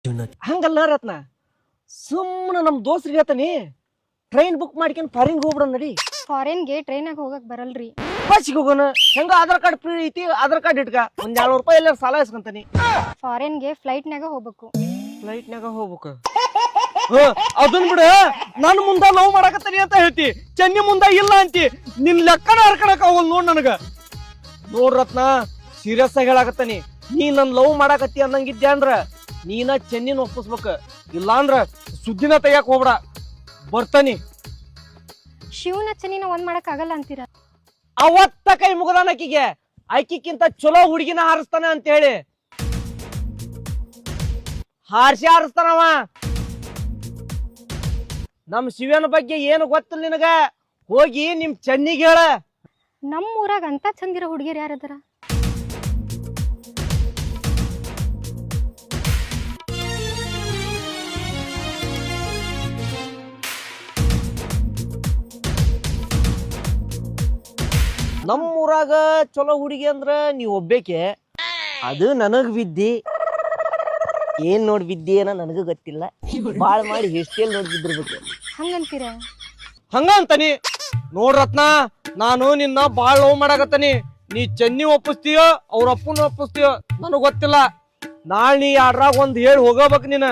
ಹಂಗಲ್ಲ ರತ್ನ, ಸುಮ್ಮನೆ ನಮ್ ದೋಸ್ರಿಗೆ ಹೇಳ್ತಾನಿ ಟ್ರೈನ್ ಬುಕ್ ಮಾಡ್ಕೊಂಡು ಫಾರಿನ್ಗೆ ಹೋಗ್ಬಿಡ ನಡಿ. ಫಾರಿನ್ಗೆ ಟ್ರೈನಾಗ ಹೋಗಕ್ ಬರಲ್ರಿ. ಬಸ್ಸಿಗೆ ಹೋಗೋಣ. ಹೆಂಗ ಆಧಾರ್ ಕಾರ್ಡ್ ಫ್ರೀ ಐತಿ, ಆಧಾರ್ ಕಾರ್ಡ್ ಇಟ್ಕ ಒಂದ್ 200 ರೂಪಾಯಿ ಎಲ್ಲ ಸಾಲ ಇಸ್ಕೊಂತಾನಿ. ಫಾರಿನ್ಗೆ ಫ್ಲೈಟ್ನಾಗ ಹೋಗ್ಬೇಕು. ಫ್ಲೈಟ್ನಾಗ ಹೋಗ್ಬೇಕು. ಅದನ್ ಬಿಡ, ನನ್ ಮುಂದ ಲವ್ ಮಾಡಕತ್ತೀನಿ ಅಂತ ಹೇಳ್ತಿ, ಚೆನ್ನಿ ಮುಂದ ಇಲ್ಲ ಅಂತಿ. ನಿನ್ ಲೆಕ್ಕನ ಹರ್ಕಣಕ್ ಆಗಲ್ ನೋಡ್ ನನಗ. ನೋಡ್ ರತ್ನ, ಸೀರಿಯಸ್ ಆಗಿ ಹೇಳಾಕತ್ತಾನಿ. ನೀ ನನ್ ಲವ್ ಮಾಡಾಕತ್ತಿ ಅನ್ನಂಗಿದ್ದೆ ಅಂದ್ರ ನೀನ ಚೆನ್ನಿನ ಒಪ್ಪಿಸ್ಬೇಕ. ಇಲ್ಲ ಅಂದ್ರ ಸುದ್ದಿನ ತೆಗಿಯಾಕ ಹೋಗ್ಬೇಡ, ಬರ್ತಾನಿ. ಶಿವನ ಚೆನ್ನಿನ ಒಂದ್ ಮಾಡಕ್ ಆಗಲ್ಲ ಅಂತೀರ? ಅವತ್ತ ಕೈ ಮುಗದಾನ ಆಕಿಗೆ, ಆಕಿಕ್ಕಿಂತ ಚಲೋ ಹುಡುಗಿನ ಹಾರಿಸ್ತಾನೆ ಅಂತ ಹೇಳಿ ಹಾರಿಸ್ತಾನವ. ನಮ್ ಶಿವನ ಬಗ್ಗೆ ಏನು ಗೊತ್ತಿಲ್ಲ ನಿನಗ, ಹೋಗಿ ನಿಮ್ ಚೆನ್ನಿಗೆ ಹೇಳ. ನಮ್ ಊರಾಗ ಅಂತ ಚಂದಿರೋ ಹುಡುಗಿಯರ್ ಯಾರದಾರ? ನಮ್ ಊರಾಗ ಚಲೋ ಹುಡುಗಿ ಅಂದ್ರ ನೀವ್ ಒಬ್ಬೇಕೆ. ಅದು ನನಗ್ ಬಿದ್ದಿ. ಏನ್ ನೋಡ್ ಬಿದ್ದಿ ಏನೋ ನನಗೂ ಗೊತ್ತಿಲ್ಲ. ಬಾಳ್ ಮಾಡಿ ಹೆಸ್ಟೇಲ್ ನೋಡ್ ಬಿದ್ದಿರ್ಬೇಕು. ಹಂಗಂತೀರ? ಹಂಗ ಅಂತಾನಿ. ನೋಡ್ರತ್ನ, ನಾನು ನಿನ್ನ ಬಾಳ್ ಲವ್ ಮಾಡಾಕತ್ತಾನಿ. ನೀ ಚೆನ್ನಿ ಒಪ್ಪಿಸ್ತೀಯೋ ಅವ್ರ ಅಪ್ಪನ ಒಪ್ಪಿಸ್ತೀಯೋ ನನಗ್ ಗೊತ್ತಿಲ್ಲ. ನಾಳೆ ನೀ ಯಾಡ್ರಾಗ ಒಂದ್ ಹೇಳಿ ಹೋಗಬೇಕು ನೀನ.